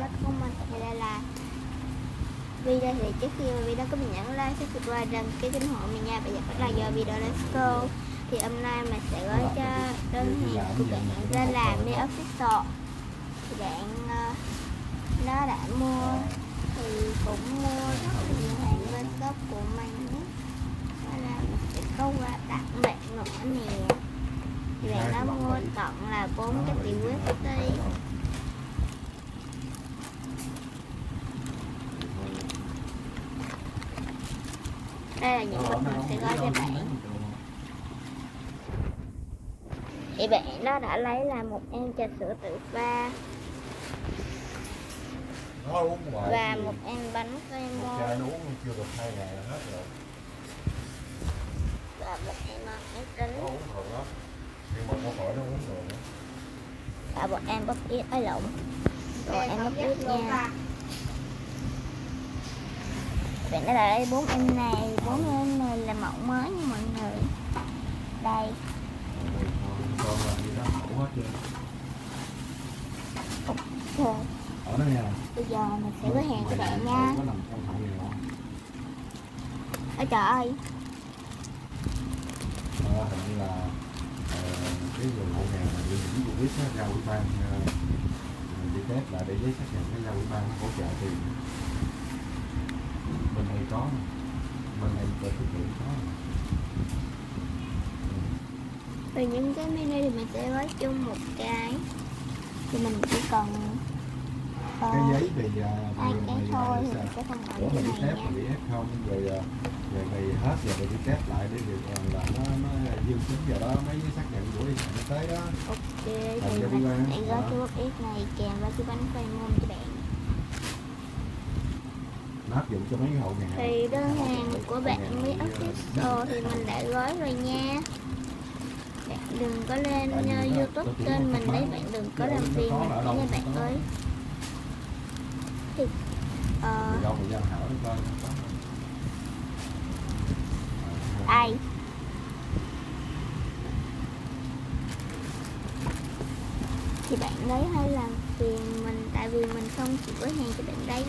thích của mình. Thì đây là video. Thì trước khi video có mình nhấn like, subscribe, đăng ký kênh hộ mình nha. Bây giờ bắt đầu vô video, let's go. Thì hôm nay mình sẽ gói cho đơn hàng của bạn ra làm đi official. Thì bạn nó đã mua thì cũng mua rất nhiều hàng bên shop của mình nhé. Đó là mình sẽ có quà tặng bạn nữa nè. Thì bạn đã mua tận là 4 cái tỷ USD. Đây là những vật mình sẽ gói cho bạn. Thì bạn đó đã lấy là một em trà sữa tự pha và một em bánh kem nó uống chưa được 2 ngày là hết rồi. Và một em máy tính. Nó uống rồi đó. Nhưng mà không khỏi nó uống rồi nữa. Và một em bắp ít ấy lộn. Rồi em bắp ít nha. Bạn đã lấy 4 em này, 4 em này là mẫu mới nha mọi người. Đây. Con làm gì đó mẫu hết chưa? Ok. Ở đó nha. Bây giờ mình sẽ có hàng cho bạn nha. Ôi trời ơi. Hình như là cái người hộ nghèo này đi những vụ biết ra ủy ban đi test lại để giấy xác nhận cái ra ủy ban hỗ trợ tiền. Bên đây có, bên đây có thực hiện có. Rồi những cái mini thì mình sẽ gói chung một cái. Thì mình chỉ cần cái giấy thì hai cái thôi thì mình sẽ không ở nhận cái mình đi này test nha. bị F0 rồi ngày hết rồi đi test lại để việc là nó dương tính vào đó mấy giấy xác nhận của y tế đó. Ok, thì mình sẽ gói cái bút ít này kèm với cái bánh khoai môn cho bạn. Nó áp dụng cho mấy hộ nghèo. Thì đơn hàng của bạn với official thì mình đã gói rồi nha. Bạn đừng có lên YouTube kênh mình đấy, bạn đừng có làm phiền mình nha bạn ơi. Thì ai thì bạn đấy hay làm phiền mình, tại vì mình không chỉ gói hàng cho bạn đấy.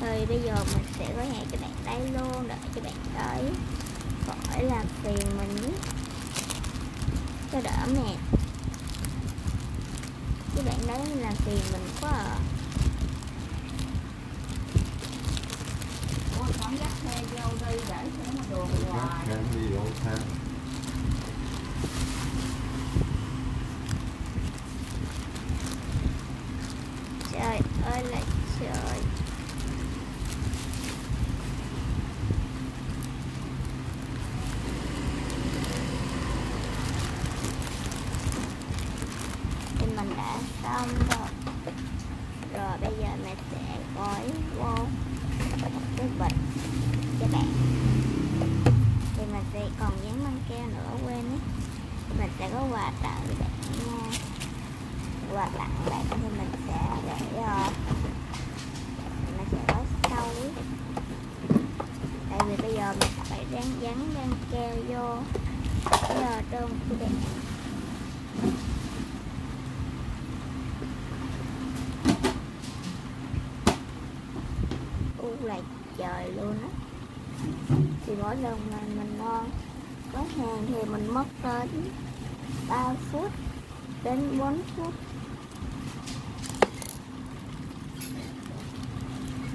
Rồi bây giờ mình sẽ gói hàng cho bạn đấy luôn, đợi cho bạn đấy khỏi làm phiền mình cho đỡ mệt. Chứ bạn đấy làm phiền mình quá à. Con dắt xe vô đi để cho nó đường hoài. Trời ơi là trời. Thì mình đã xong rồi. Rồi bây giờ mình sẽ gói vô một cái bịch cho bạn. Thì mình sẽ còn dán băng keo nữa, quên ấy. Mình sẽ có quà tặng cho bạn nha. Quà tặng bạn thì mình sẽ để mình sẽ gói sâu ấy. Tại vì bây giờ mình phải dán băng keo vô cái đơn của bạn. Là trời luôn á. Thì mỗi lần mà mình có hàng thì mình mất đến 3 phút đến 4 phút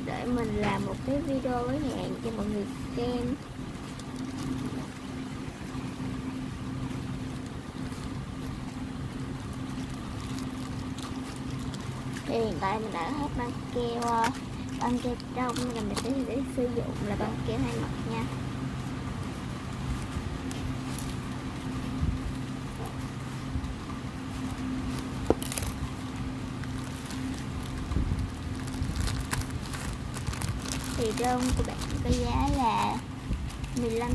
để mình làm một cái video với hàng cho mọi người xem. Thì hiện tại mình đã hết băng keo trong, là mình sẽ sử dụng là băng keo hai mặt nha. Thì đơn của bạn có giá là 15.000.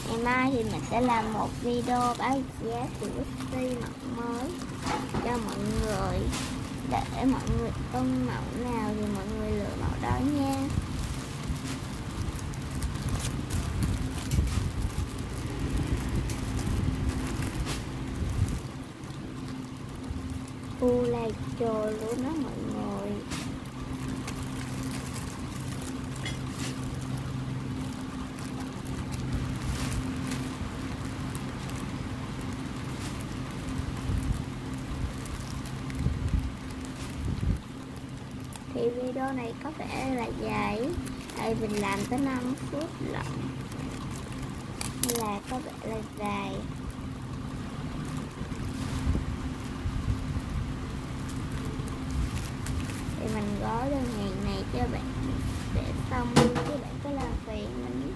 Ngày mai thì mình sẽ làm một video báo giá của Wixi mẫu mới cho mọi người, để mọi người ưng mẫu nào thì mọi người lựa mẫu đó nha. trôi luôn đó mọi người. Thì video này có vẻ là dài, tại mình làm tới 5 phút lận, nên là có vẻ là dài. Thì mình gói đơn hàng này cho bạn để xong luôn, chứ bạn có làm phiền mình.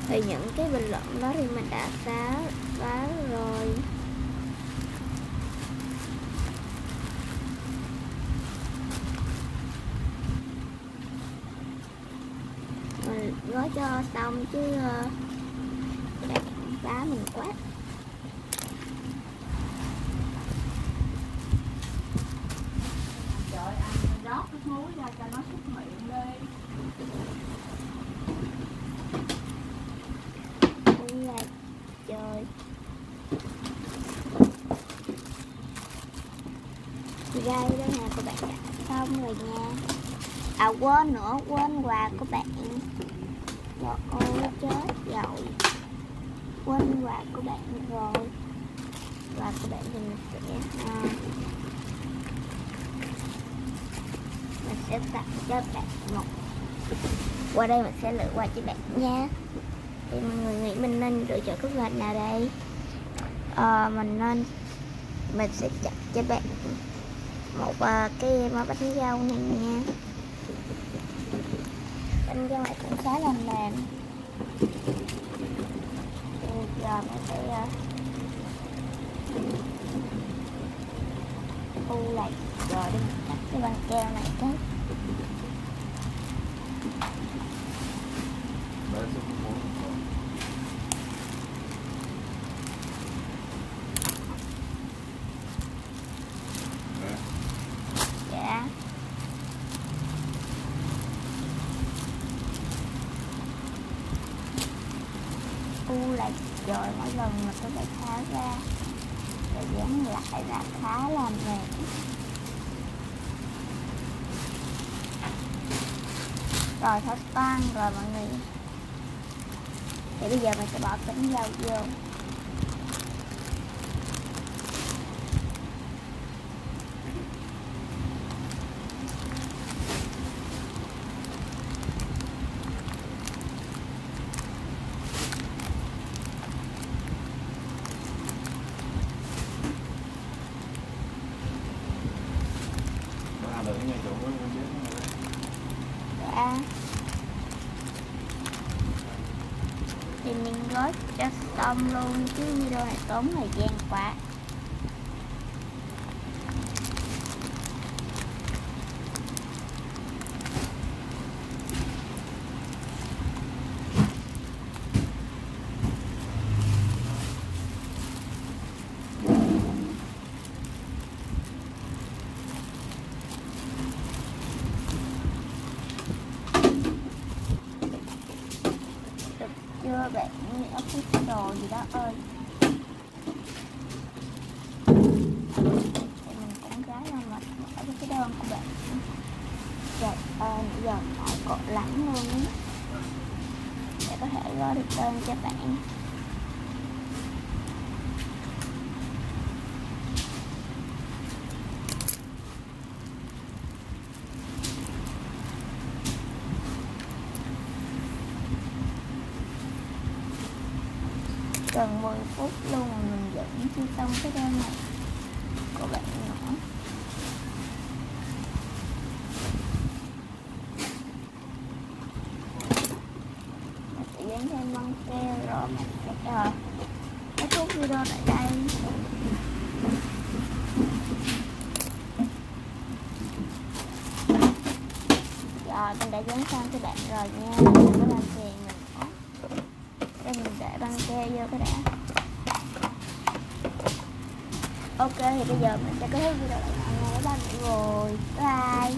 Thì những cái bình luận đó thì mình đã xóa rồi. Mình gói cho xong chứ bạn phá mình quá. Trời, ăn rót nước muối ra cho nó súc miệng đi. Đúng là trời. Gai đơn hàng của bạn đã xong rồi nha. À quên nữa, quên quà của bạn. Trời ơi chết rồi, quên quà của bạn rồi. Quà của bạn thì mình sẽ tặng cho bạn một. Qua đây mình sẽ lựa quà cho bạn nha. Thì mọi người nghĩ mình nên lựa chọn cái quà nào đây? Mình sẽ chọn cho bạn một cái món bánh dâu này nha. Bánh dâu này cũng khá là mềm. Giờ mình sẽ u lại rồi đi cắt cái băng keo này cái. Dạ. U lại rồi mỗi lần mà tôi phải tháo ra rồi dán lại là khá là mệt. Rồi thôi toan rồi mọi người. Thì bây giờ mình sẽ bỏ bánh dâu vô. Dạ. Thì mình gói cho xong luôn chứ video này tốn thời gian quá. Chưa bạn official gì đó ơi. Thì mình cũng khá là mệt mỏi với cái đơn của bạn. Trời ơi, giờ mỏi cột lắm luôn á. Để có thể gói được đơn cho bạn. Gần 10 phút luôn mà mình vẫn chưa xong cái đơn này của bạn nữa. Mình sẽ dán thêm băng keo rồi mình sẽ kết thúc video tại đây. Rồi mình đã dán xong cho bạn rồi nha. Đừng có làm phiền mình nữa. Đây mình để băng keo vô cái đã. Ok thì bây giờ mình sẽ kết thúc video lại nha. Bye bye mọi người. Bye.